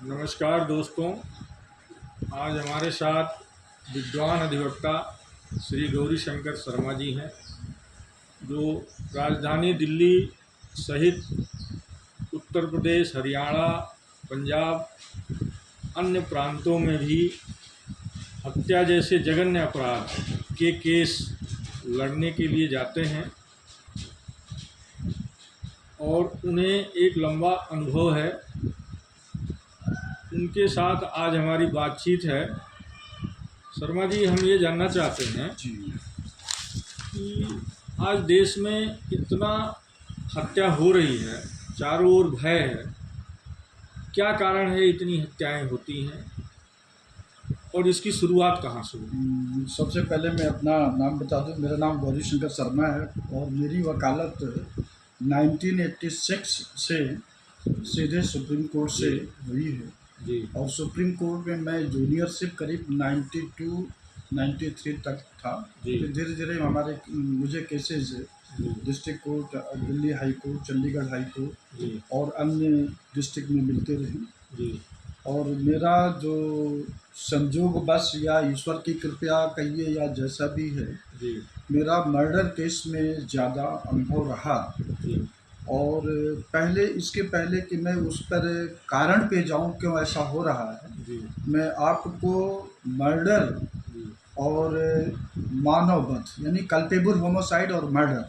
नमस्कार दोस्तों। आज हमारे साथ विद्वान अधिवक्ता श्री गौरी शंकर शर्मा जी हैं, जो राजधानी दिल्ली सहित उत्तर प्रदेश, हरियाणा, पंजाब, अन्य प्रांतों में भी हत्या जैसे जघन्य अपराध के केस लड़ने के लिए जाते हैं और उन्हें एक लंबा अनुभव है। उनके साथ आज हमारी बातचीत है। शर्मा जी, हम ये जानना चाहते हैं कि आज देश में इतना हत्या हो रही है, चारों ओर भय है, क्या कारण है इतनी हत्याएं होती हैं और इसकी शुरुआत कहाँ से हुई? सबसे पहले मैं अपना नाम बता दूं। मेरा नाम गौरी शंकर शर्मा है और मेरी वकालत 1986 से सीधे सुप्रीम कोर्ट से हुई है। जी। और सुप्रीम कोर्ट में मैं जूनियरशिप करीब 92-93 तक था। फिर धीरे धीरे मुझे cases district court, Delhi high court, Chandigarh high court और अन्य डिस्ट्रिक्ट में मिलते रहे। और मेरा जो संजोग बस या ईश्वर की कृपया कहिए या जैसा भी है, मेरा मर्डर केस में ज़्यादा अनुभव रहा। और इसके पहले कि मैं उस पर कारण पे जाऊं क्यों ऐसा हो रहा है, मैं आपको मर्डर और मानववध यानी कल्पेबल होमोसाइड और मर्डर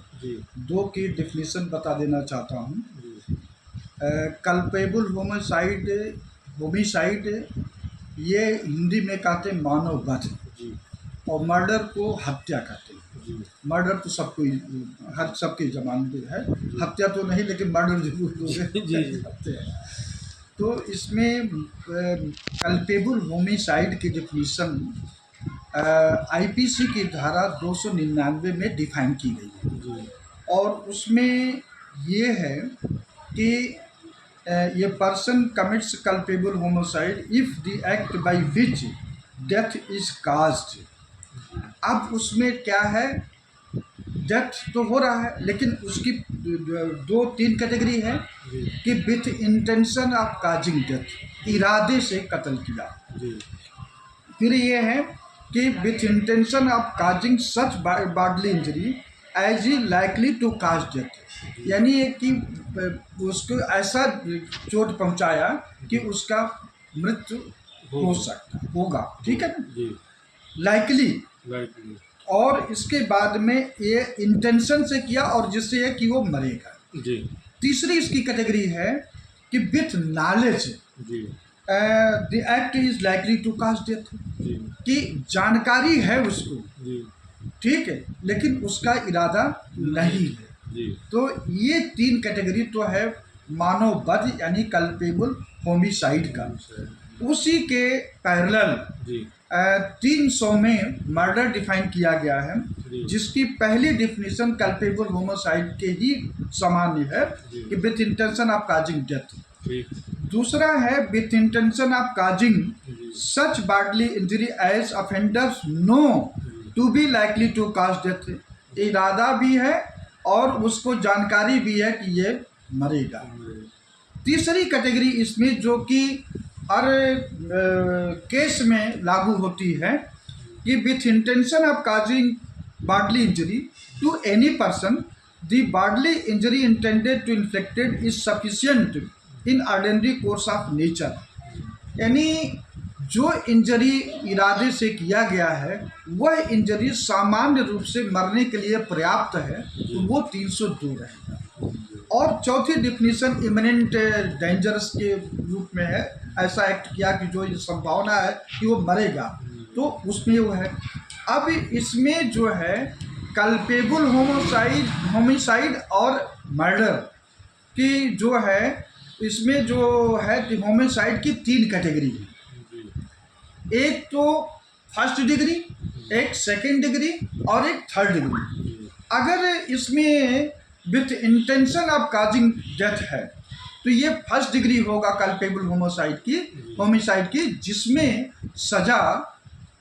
दो की डिफिनीशन बता देना चाहता हूं। कल्पेबल होमिसाइड ये हिंदी में कहते हैं मानववध, और मर्डर को हत्या कहते हैं। मर्डर तो सबके जबान पे है, हत्या तो नहीं लेकिन मर्डर जरूर होते हैं। तो इसमें कल्पेबल होमिसाइड की डिफिनीशन आईपीसी की धारा 299 में डिफाइन की गई है। और उसमें ये है कि ये person commits culpable homicide if the act by which death is caused. अब उसमें क्या है, डेथ तो हो रहा है लेकिन उसकी 2-3 कैटेगरी है कि with intention of causing death, इरादे से कत्ल किया। फिर ये है कि with intention of causing such bodily injury as he likely to cause death, यानी कि उसको ऐसा चोट पहुंचाया कि उसका मृत्यु हो सकता होगा। ठीक है ना, लाइकली। और इसके बाद में ये इंटेंशन से किया और जिससे है कि वो मरेगा। तीसरी इसकी कैटेगरी है कि with knowledge the act is likely to cause death, कि जानकारी है उसको, ठीक है, लेकिन उसका इरादा नहीं है। तो ये 3 कैटेगरी तो है मानववध यानी कल्पेबल होमिसाइड का। उसी के पैरेलल 300 में मर्डर डिफाइन किया गया है, जिसकी पहली डिफिनीशन कल्पेबल होमिसाइड के ही सामान्य है कि with intention of causing death. दूसरा है with intention of causing such bodily injury as offenders know to be likely to cause death, इरादा भी है और उसको जानकारी भी है कि ये मरेगा। तीसरी कैटेगरी इसमें जो कि हर केस में लागू होती है कि with intention of causing bodily injury to any person the bodily injury intended to inflicted is sufficient in ordinary course of nature, यानी जो इंजरी इरादे से किया गया है वह इंजरी सामान्य रूप से मरने के लिए पर्याप्त है, तो वो 302 रहेगा। और चौथी डिफिनीशन इमिनेंट डेंजरस के रूप में है, ऐसा एक्ट किया कि जो ये संभावना है कि वो मरेगा, तो उसमें वो है। अब इसमें जो है कल्पेबल होमिसाइड और मर्डर की जो है, इसमें जो है होमिसाइड की 3 कैटेगरी है। एक तो फर्स्ट डिग्री, एक सेकेंड डिग्री और एक थर्ड डिग्री। अगर इसमें with intention of causing death है तो ये फर्स्ट डिग्री होगा कल्पेबल होमिसाइड की, जिसमें सजा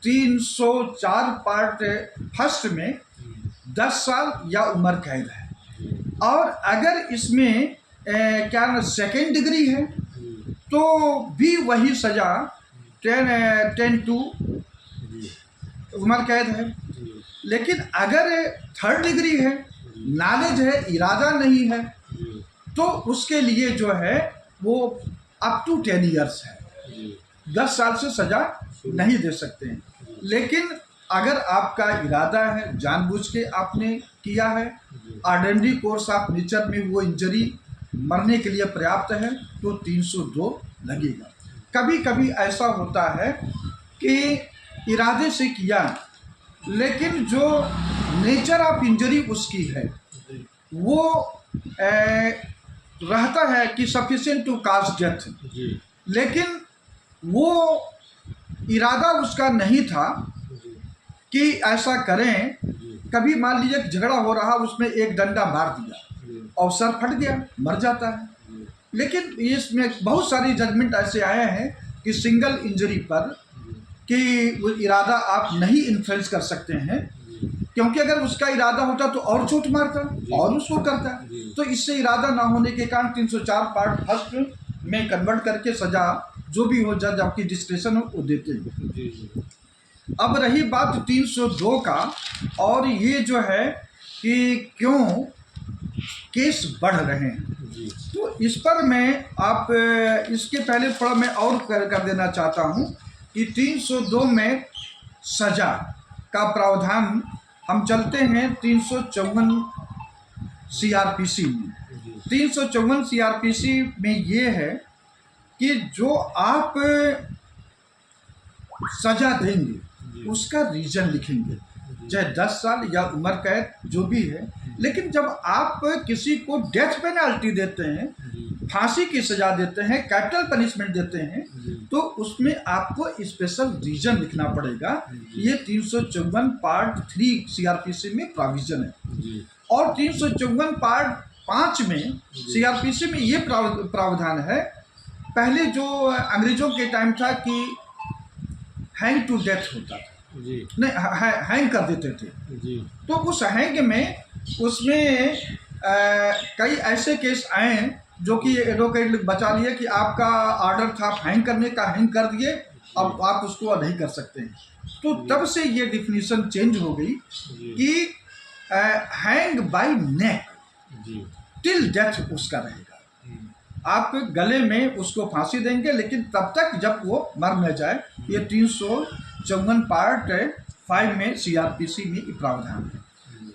304 पार्ट फर्स्ट में 10 साल या उम्र कैद है। और अगर इसमें क्या सेकेंड डिग्री है तो भी वही सज़ा 10 टू जी उम्र कैद है। जी लेकिन अगर 3rd डिग्री है, नॉलेज है, इरादा नहीं है, जी तो उसके लिए जो है वो अप टू 10 ईयर्स है, जी 10 साल से सज़ा नहीं दे सकते हैं। लेकिन अगर आपका इरादा है, जानबूझ के आपने किया है, ऑर्डिनरी कोर्स ऑफ नेचर में वो इंजरी मरने के लिए पर्याप्त है, तो 302 लगेगा। कभी कभी ऐसा होता है कि इरादे से किया, लेकिन जो नेचर ऑफ इंजरी उसकी है वो रहता है कि सफिशिएंट टू काज डेथ, जी लेकिन वो इरादा उसका नहीं था कि ऐसा करें। कभी मान लीजिए कि झगड़ा हो रहा, उसमें एक डंडा मार दिया और सर फट गया, मर जाता है। लेकिन इसमें बहुत सारी जजमेंट ऐसे आए हैं कि सिंगल इंजरी पर कि वो इरादा आप नहीं इन्फ्लुएंस कर सकते हैं, क्योंकि अगर उसका इरादा होता तो और चोट मारता और उसको करता। तो इससे इरादा ना होने के कारण 304 पार्ट फर्स्ट में कन्वर्ट करके सजा जो भी हो, जज आपकी डिस्क्रिप्शन हो वो देते हैं। अब रही बात 302 का, और ये जो है कि क्यों केस बढ़ रहे हैं, तो इस पर मैं आप इसके पहले थोड़ा मैं और कर देना चाहता हूँ कि 302 में सजा का प्रावधान हम चलते हैं 354 CRPC में। 354 CRPC में ये है कि जो आप सजा देंगे उसका रीजन लिखेंगे, चाहे 10 साल या उम्र कैद जो भी है। लेकिन जब आप किसी को डेथ पेनल्टी देते हैं, फांसी की सजा देते हैं, कैपिटल पनिशमेंट देते हैं, तो उसमें आपको स्पेशल रीजन लिखना पड़ेगा। ये 354 पार्ट 3 CRPC में प्रोविजन है। और 354 पार्ट 5 में CRPC में ये प्रावधान है, पहले जो अंग्रेजों के टाइम था कि हैंग टू डेथ होता था, नहीं हैंग कर देते थे। तो उस हैंग में उसमें कई ऐसे केस आए जो कि एडवोकेट बचा लिए कि आपका ऑर्डर था हैंग करने का, हैंग कर दिए, अब आप उसको नहीं कर सकते हैं। तो तब से ये डिफिनीशन चेंज हो गई कि हैंग बाय नेक टिल डेथ उसका रहेगा। आप गले में उसको फांसी देंगे, लेकिन तब तक जब वो मर न जाए। ये 354 पार्ट 5 में CRPC में प्रावधान है।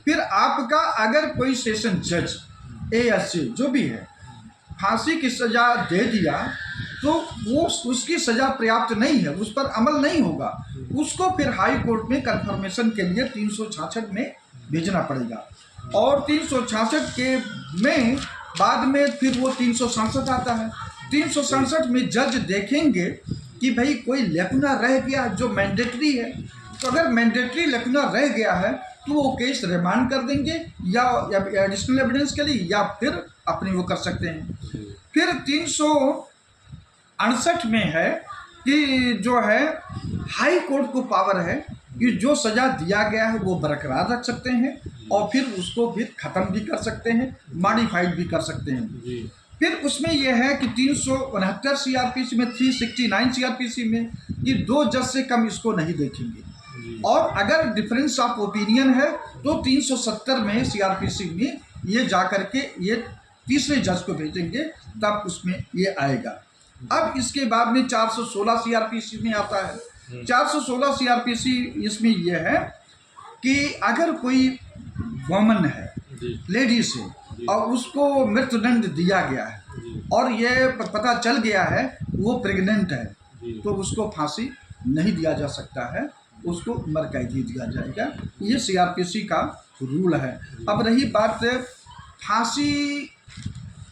फिर आपका अगर कोई सेशन जज ASJ जो भी है फांसी की सज़ा दे दिया, तो वो उसकी सज़ा पर्याप्त नहीं है, उस पर अमल नहीं होगा, उसको फिर हाई कोर्ट में कन्फर्मेशन के लिए 366 में भेजना पड़ेगा। और 366 के में बाद में फिर वो 367 आता है। 367 में जज देखेंगे कि भाई कोई लेकुना रह गया जो मैंडेटरी है, तो अगर मैंडेटरी लेकुना रह गया है तो वो केस रिमांड कर देंगे या एडिशनल एविडेंस के लिए, या फिर अपनी वो कर सकते हैं। फिर 368 में है कि जो है हाई कोर्ट को पावर है कि जो सज़ा दिया गया है वो बरकरार रख सकते हैं और फिर उसको फिर ख़त्म भी कर सकते हैं, मॉडिफाइड भी कर सकते हैं। फिर उसमें यह है कि 369 CRPC में, 369 CRPC में कि 2 जज से कम इसको नहीं देखेंगे। और अगर डिफरेंस ऑफ ओपिनियन है तो 370 में CRPC में ये जा करके ये तीसरे जज को भेजेंगे, तब उसमें ये आएगा। अब इसके बाद में 416 CRPC में आता है। 416 CRPC इसमें यह है कि अगर कोई वोमन है, लेडीज है, और उसको मृत्युदंड दिया गया है और ये पता चल गया है वो प्रेग्नेंट है, तो उसको फांसी नहीं दिया जा सकता है, उसको उम्र कैद ही दिया जाएगा। ये CRPC का रूल है। अब रही बात फांसी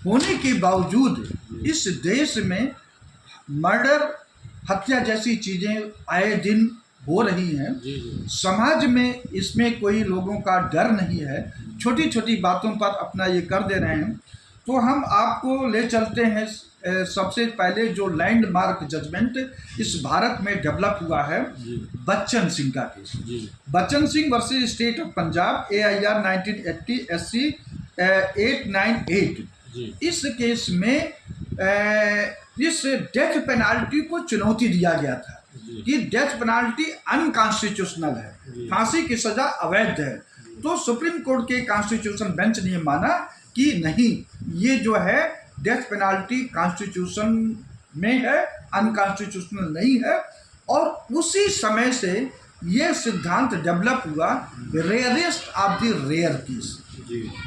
होने के बावजूद इस देश में मर्डर, हत्या जैसी चीज़ें आए दिन हो रही हैं। समाज में इसमें कोई लोगों का डर नहीं है, छोटी छोटी बातों पर अपना ये कर दे रहे हैं। तो हम आपको ले चलते हैं सबसे पहले जो लैंडमार्क जजमेंट इस भारत में डेवलप हुआ है, बच्चन सिंह का case. Bachchan Singh versus state of Punjab, AIR 1980 SC 898। इस केस में इस डेथ पेनाल्टी को चुनौती दिया गया था कि डेथ पेनाल्टी अनकॉन्स्टिट्यूशनल है, फांसी की सजा अवैध है। तो सुप्रीम कोर्ट के कॉन्स्टिट्यूशन बेंच ने माना कि नहीं, ये जो है डेथ पेनाल्टी कॉन्स्टिट्यूशन में है, अनकॉन्स्टिट्यूशनल नहीं है। और उसी समय से ये सिद्धांत डेवलप हुआ rarest of the rare case,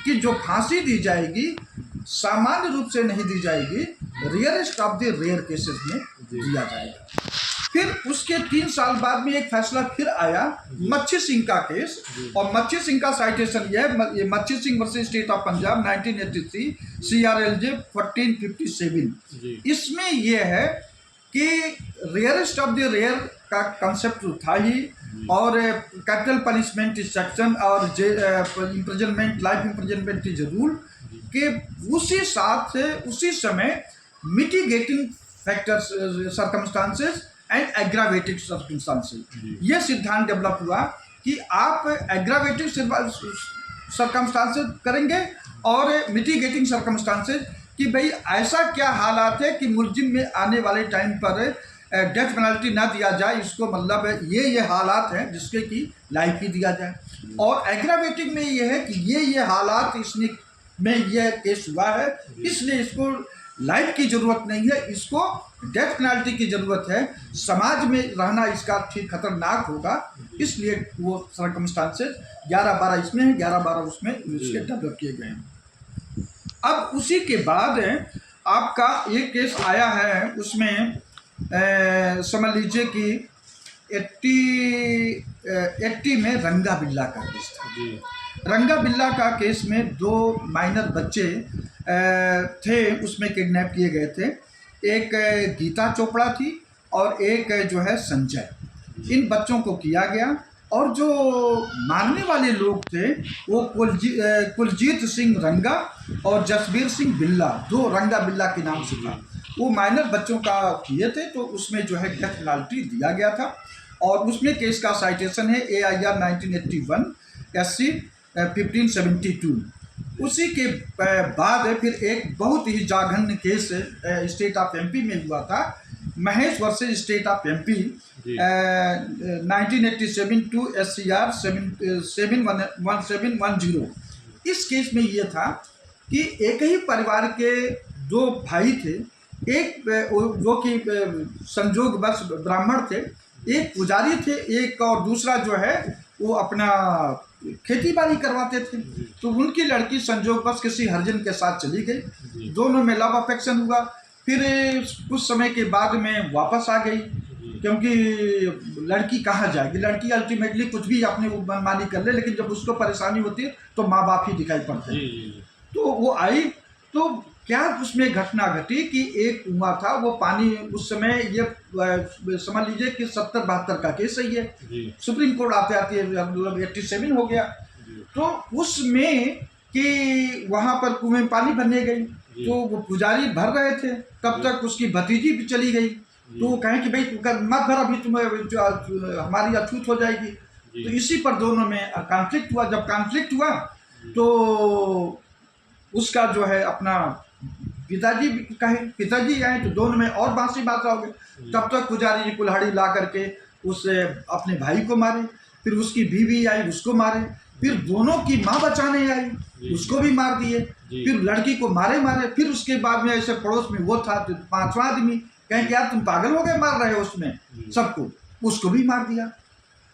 कि जो फांसी दी जाएगी सामान्य रूप से नहीं दी जाएगी, rarest of the rare cases में दिया जाएगा। फिर उसके 3 साल बाद में एक फैसला फिर आया मच्छी सिंह का केस, और मच्छी सिंह का साइटेशन यह है, ये Machhi Singh versus state of Punjab 1983 CRLJ 1457। इसमें यह है कि रेयरेस्ट ऑफ द रेयर का कंसेप्ट था ही, और कैपिटल पनिशमेंट इज सेक्शन और imprisonment, life imprisonment is rule के उसी साथ उसी समय mitigating factors circumstances and aggravating circumstances, ये सिद्धांत डेवलप हुआ कि आप एग्रावेटिंग सर्कमस्टांसेस करेंगे और मिटिगेटिंग सर्कमस्टांसेस, कि भाई ऐसा क्या हालात है कि मुलजिम में आने वाले टाइम पर डेथ पेनल्टी ना दिया जाए, इसको मतलब ये हालात हैं जिसके कि लाइफ ही दिया जाए। और एग्रावेटिंग में ये है कि ये हालात इसने में यह केस हुआ है, इसलिए इसको लाइफ की ज़रूरत नहीं है, इसको डेथ पेनल्टी की ज़रूरत है, समाज में रहना इसका ठीक खतरनाक होगा, इसलिए वो सर्कमस्टांसेस 11-12 इसमें है, 11-12 उसमें इसके डेवलप किए गए हैं। अब उसी के बाद आपका ये केस आया है, उसमें समझ लीजिए कि 80 में रंगा बिल्ला का केस था। रंगा बिल्ला का केस में 2 माइनर बच्चे थे, उसमें किडनैप किए गए थे। एक गीता चोपड़ा थी और एक जो है संजय। इन बच्चों को किया गया, और जो मारने वाले लोग थे वो कुलजीत सिंह रंगा और जसबीर सिंह बिल्ला, 2 रंगा बिल्ला के नाम से था। वो माइनर बच्चों का किए थे, तो उसमें जो है डेथ पेनल्टी दिया गया था। और उसमें केस का साइटेशन है AIR 1981 SC 1572। उसी के बाद फिर एक बहुत ही जागन्य केस स्टेट ऑफ MP में हुआ था, Mahesh versus state of MP 1987 two SCR 1710। इस केस में ये था कि एक ही परिवार के 2 भाई थे, एक जो कि संजोगवश ब्राह्मण थे, एक पुजारी थे, एक और दूसरा जो है वो अपना खेती बाड़ी करवाते थे। तो उनकी लड़की संजोगवश किसी हरिजन के साथ चली गई, दोनों में लव अफेक्शन हुआ। फिर कुछ समय के बाद में वापस आ गई, क्योंकि लड़की कहाँ जाएगी, लड़की अल्टीमेटली कुछ भी अपनी मनमानी कर ले, लेकिन जब उसको परेशानी होती है तो माँ बाप ही दिखाई पड़ते हैं। तो वो आई, तो क्या उसमें घटना घटी कि एक कुआं था, वो पानी उस समय ये समझ लीजिए कि 70-72 का केस है ये, सुप्रीम कोर्ट आते आते 87 हो गया। तो उसमें कि वहाँ पर कुएं में पानी भरने गई, तो वो पुजारी भर रहे थे, तब तक उसकी भतीजी भी चली गई। तो वो कहें कि भाई मत भर, अभी तुम्हें हमारी अछूत हो जाएगी। तो इसी पर दोनों में कॉन्फ्लिक्ट हुआ। जब कॉन्फ्लिक्ट हुआ तो उसका जो है अपना पिताजी आए, तो दोनों में और बांसी बांसा हो गई। तब तक पुजारी जी कुल्हाड़ी ला करके उससे अपने भाई को मारे, फिर उसकी बीवी आई उसको मारे, फिर दोनों की माँ बचाने आई उसको भी मार दिए, फिर लड़की को मारे। फिर उसके बाद में ऐसे पड़ोस में वो था 5वां आदमी, कहें कि यार तुम पागल हो गए, मार रहे हो उसमें सबको, उसको भी मार दिया।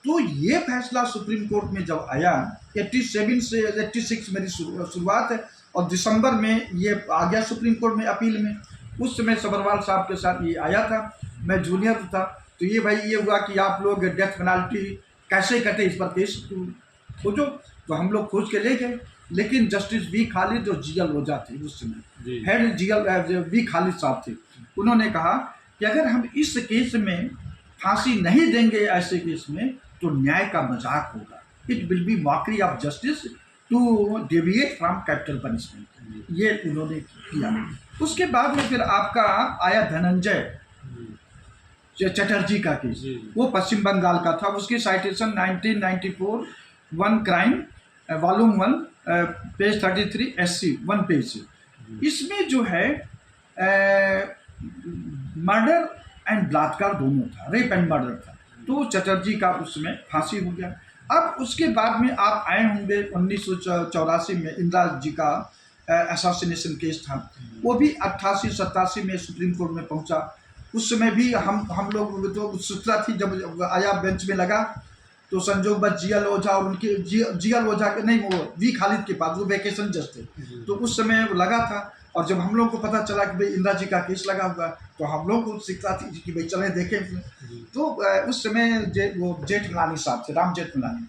तो ये फैसला सुप्रीम कोर्ट में जब आया, 87 से 86 मेरी शुरुआत है, और दिसंबर में ये आ गया सुप्रीम कोर्ट में अपील में। उस समय सबरवाल साहब के साथ ये आया था, मैं जूनियर था। तो ये भाई ये हुआ कि आप लोग डेथ पेनाल्टी कैसे कटे, इस पर केस खोजो। तो हम लोग खोज के ले गए, लेकिन जस्टिस वी खालिद जो GL ओझा थे उस समय हेड GL वी खालिद साहब थे, उन्होंने कहा कि अगर हम इस केस में फांसी नहीं देंगे ऐसे केस में तो न्याय का मजाक होगा, it will be mockery of justice to deviate from capital punishment. ये उन्होंने किया। उसके बाद में फिर आपका आया धनंजय चटर्जी का केस, वो पश्चिम बंगाल का था। उसकी citation 1994 1 crime volume 1 page 33 SC 1 page. इसमें जो है मर्डर एंड बलात्कार दोनों था, रेप एंड मर्डर था। तो चटर्जी का उसमें फांसी हो गया। अब उसके बाद में आप आए होंगे 1984 में इंदिरा जी का असैसिनेशन केस था, वो भी 88-87 में सुप्रीम कोर्ट में पहुंचा। उस समय भी हम लोग तो उत्सुकता थी, जब आया बेंच में लगा तो संजोग बस जियल ओझा और उनके जियल ओझा के नहीं, वो वी खालिद के पास, वो वैकेशन जज थे, तो उस समय वो लगा था। और जब हम लोग को पता चला कि भाई इंदिरा जी का केस लगा हुआ, तो हम लोग को उत्सुकता थी कि भाई चले देखें। तो उस समय वो जेठमलानी साहब थे, राम जेठमलानी,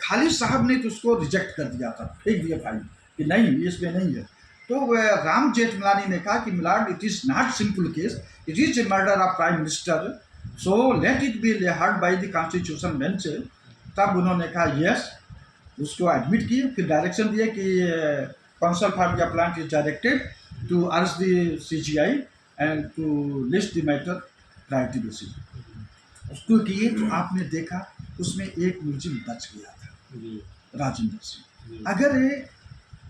खालिद साहब ने तो उसको रिजेक्ट कर दिया था, फेंक दिया फाइल कि नहीं, इसमें नहीं है। तो राम जेठमलानी ने कहा कि milord, it is not simple case, it is a murder of prime minister, so let it be heard by the constitution bench. तब उन्होंने कहा यस, उसको एडमिट किए, फिर डायरेक्शन दिए कि counsel for the plant is directed to urge the CGI and to list the matter priority basis. उसको किए तो आपने देखा उसमें एक मुलजिम बच गया था, राजेंद्र सिंह। अगर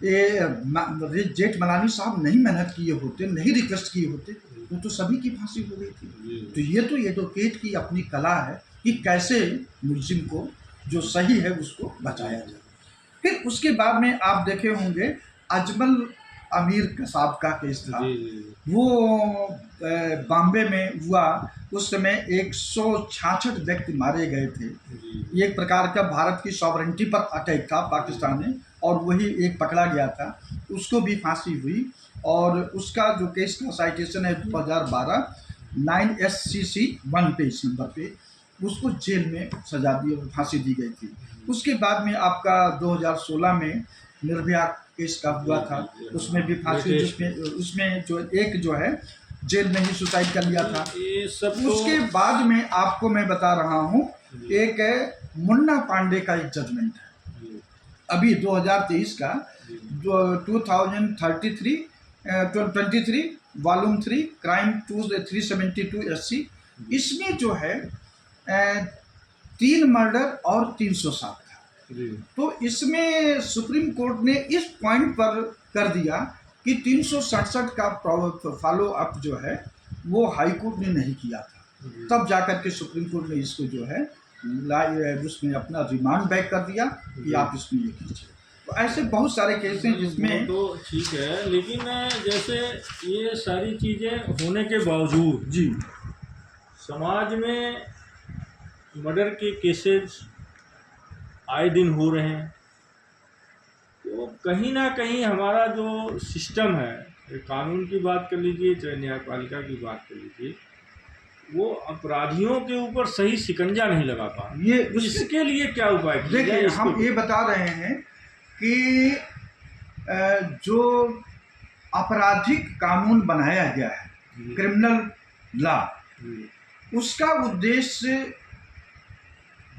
ये जेठमलानी साहब नहीं मेहनत किए होते, नहीं रिक्वेस्ट किए होते, तो सभी की फांसी हो गई थी। तो ये तो एडवोकेट की अपनी कला है कि कैसे मुलजिम को जो सही है उसको बचाया जाए। फिर उसके बाद में आप देखे होंगे अजमल अमीर कसाब का केस था, वो बॉम्बे में हुआ। उस समय 166 व्यक्ति मारे गए थे। ये एक प्रकार का भारत की सॉवरेंटी पर अटैक था पाकिस्तान में, और वही एक पकड़ा गया था, उसको भी फांसी हुई। और उसका जो केस का साइटेशन है 2012 9SCC 1 पे, इस नंबर पे उसको जेल में सजा दी, फांसी दी गई थी। उसके बाद में आपका 2016 में निर्भया केस का हुआ था, उसमें भी फांसी, उसमें जो एक जो है जेल में ही सुसाइड कर लिया था। ये सब तो उसके बाद में आपको मैं बता रहा हूँ, एक मुन्ना पांडे का एक जजमेंट है अभी 2023 का, जो 2023 वॉल्यूम 3 क्राइम 372 SC। इसमें जो है 3 मर्डर और 307 था। तो इसमें सुप्रीम कोर्ट ने इस पॉइंट पर कर दिया कि 367 का फॉलो अप जो है वो हाई कोर्ट ने नहीं किया था। तब जाकर के सुप्रीम कोर्ट ने इसको जो है उसमें अपना रिमांड बैक कर दिया कि आप इसमें ये कीजिए। तो ऐसे बहुत सारे केस हैं जिसमें तो ठीक है, लेकिन जैसे ये सारी चीज़ें होने के बावजूद जी समाज में मर्डर के केसेस आए दिन हो रहे हैं, तो कहीं ना कहीं हमारा जो सिस्टम है, कानून की बात कर लीजिए चाहे न्यायपालिका की बात कर लीजिए, वो अपराधियों के ऊपर सही शिकंजा नहीं लगा पा रहा। ये इसके लिए क्या उपाय किया जाए? देखिए, हम ये बता रहे हैं कि जो आपराधिक कानून बनाया गया है, क्रिमिनल लॉ, उसका उद्देश्य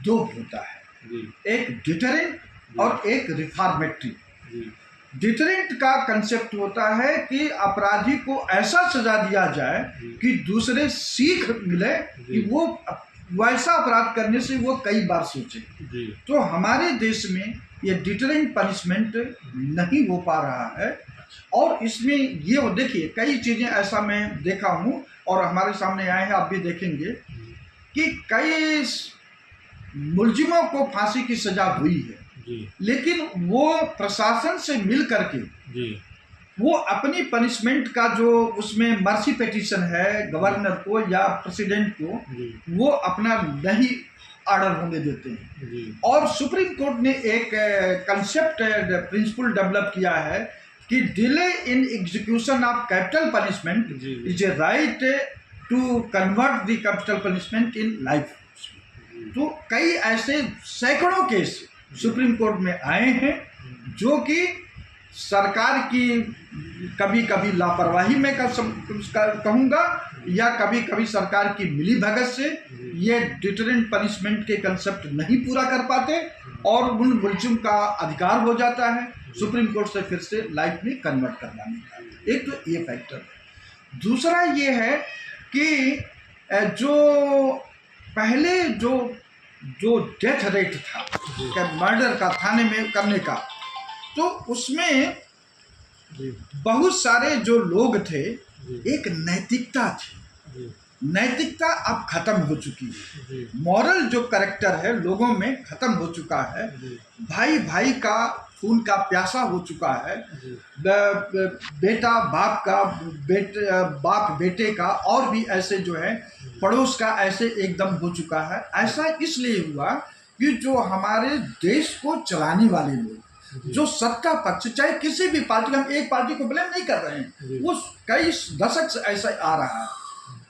दो होता है, एक डिटरेंट और एक रिफॉर्मेटरी। डिटरेंट का कंसेप्ट होता है कि अपराधी को ऐसा सजा दिया जाए कि दूसरे सीख मिले कि वो वैसा अपराध करने से वो कई बार सोचे। तो हमारे देश में ये डिटरेंट पनिशमेंट नहीं हो पा रहा है, और इसमें ये देखिए कई चीज़ें ऐसा मैं देखा हूँ और हमारे सामने आए हैं, आप भी देखेंगे कि कई मुलजिमों को फांसी की सजा हुई है, लेकिन वो प्रशासन से मिल करके वो अपनी पनिशमेंट का जो उसमें मर्सी पिटीशन है गवर्नर को या प्रेसिडेंट को, वो अपना नहीं ऑर्डर होने देते हैं। और सुप्रीम कोर्ट ने एक कंसेप्ट प्रिंसिपल डेवलप किया है कि delay in execution of capital punishment is a right to convert the capital punishment in life. तो कई ऐसे सैकड़ों केस सुप्रीम कोर्ट में आए हैं जो कि सरकार की कभी कभी लापरवाही में कहूँगा, या कभी कभी सरकार की मिली भगत से ये डिटरेंट पनिशमेंट के कंसेप्ट नहीं पूरा कर पाते और उन मुलजिम का अधिकार हो जाता है सुप्रीम कोर्ट से फिर से लाइफ में कन्वर्ट करवाने का। एक तो ये फैक्टर है। दूसरा ये है कि जो पहले जो डेथ रेट था मर्डर का थाने में करने का, तो उसमें जी बहुत सारे जो लोग थे, जी एक नैतिकता थी, जी नैतिकता अब खत्म हो चुकी है। जी मॉरल जो करेक्टर है लोगों में खत्म हो चुका है। जी भाई भाई का खून का प्यासा हो चुका है। जी बेटा बाप का, बाप बेटे का, और भी ऐसे जो है पड़ोस का, ऐसे एकदम हो चुका है। ऐसा इसलिए हुआ कि जो हमारे देश को चलाने वाले लोग, जो सत्ता पक्ष, चाहे किसी भी पार्टी, हम एक पार्टी को ब्लेम नहीं कर रहे हैं, वो कई दशक से ऐसा आ रहा है,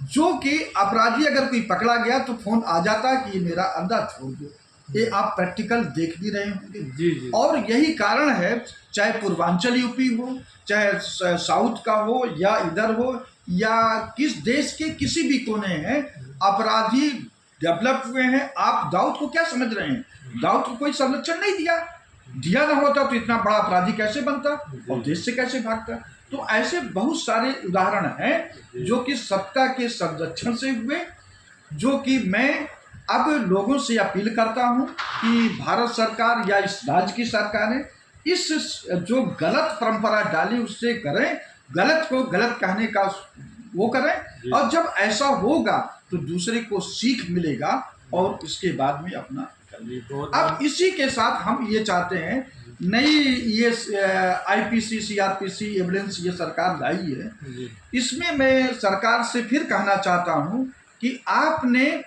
जो कि अपराधी अगर कोई पकड़ा गया तो फोन आ जाता है कि ये मेरा अंदर छोड़ दो। ये आप प्रैक्टिकल देख भी रहे होंगे। जी जी और यही कारण है, चाहे पूर्वांचल यूपी हो, चाहे साउथ का हो, या इधर हो, या किस देश के किसी भी कोने हैं, अपराधी डेवलप हुए हैं। आप दाऊद को क्या समझ रहे हैं? दाऊद को कोई संरक्षण नहीं दिया ना होता तो इतना बड़ा अपराधी कैसे बनता और देश से कैसे भागता। तो ऐसे बहुत सारे उदाहरण हैं जो कि सत्ता के संरक्षण से हुए, जो कि मैं अब लोगों से अपील करता हूं कि भारत सरकार या इस राज्य की सरकारें इस जो गलत परंपरा डाली उससे करें, गलत को गलत कहने का वो करें, और जब ऐसा होगा तो दूसरे को सीख मिलेगा और इसके बाद में अपना अब इसी के साथ हम ये चाहते हैं, नई ये आईपीसी सीआरपीसी एविडेंस ये सरकार लाई है, इसमें मैं सरकार से फिर कहना चाहता हूं कि आपने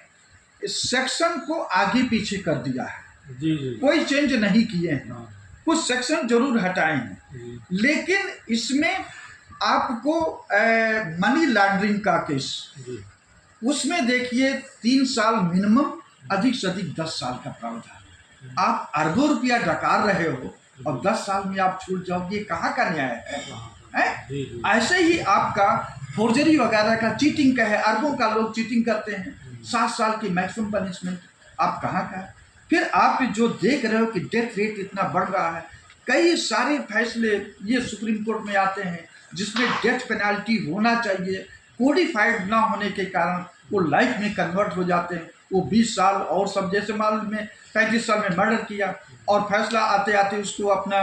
सेक्शन को आगे पीछे कर दिया है। जी जी कोई चेंज नहीं किए हैं, कुछ सेक्शन जरूर हटाए हैं, लेकिन इसमें आपको मनी लॉन्ड्रिंग का केस, उसमें देखिए 3 साल मिनिमम, अधिक से अधिक 10 साल का प्रावधान। आप अरबों रुपया डकार रहे हो और 10 साल में आप छूट जाओगे, कहाँ का न्याय है? ऐसे ही आपका फोर्जरी वगैरह का, चीटिंग का है, अरबों का लोग चीटिंग करते हैं, 7 साल की मैक्सिमम पनिशमेंट, आप कहाँ का है? फिर आप जो देख रहे हो कि डेथ रेट इतना बढ़ रहा है, कई सारे फैसले ये सुप्रीम कोर्ट में आते हैं जिसमें डेथ पेनाल्टी होना चाहिए, कोडिफाइड ना होने के कारण वो लाइफ में कन्वर्ट हो जाते हैं। वो 20 साल और सब, जैसे मान में 35 साल में मर्डर किया और फैसला आते आते उसको अपना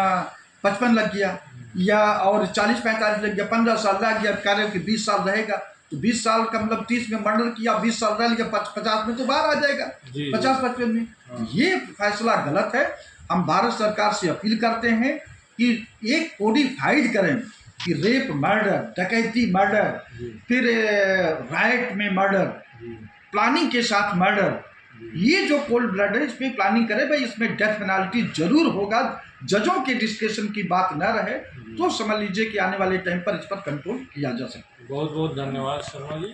55 लग गया, या और 40-45 लग गया, 15 साल लग गया, कह रहे हो कि 20 साल रहेगा, तो 20 साल का मतलब 30 में मर्डर किया, 20 साल रह लिया, 50 में तो बाहर आ जाएगा, 50-55 में। ये फैसला गलत है। हम भारत सरकार से अपील करते हैं कि एक कोडिफाइड करें कि रेप मर्डर, डकैती मर्डर, फिर राइट में मर्डर, प्लानिंग के साथ मर्डर, ये जो कोल्ड ब्लड है इसमें प्लानिंग करे भाई, इसमें डेथ पेनाल्टी जरूर होगा। जजों के डिस्कशन की बात न रहे तो समझ लीजिए कि आने वाले टाइम पर इस पर कंट्रोल किया जा सकता है। बहुत बहुत धन्यवाद शर्मा जी।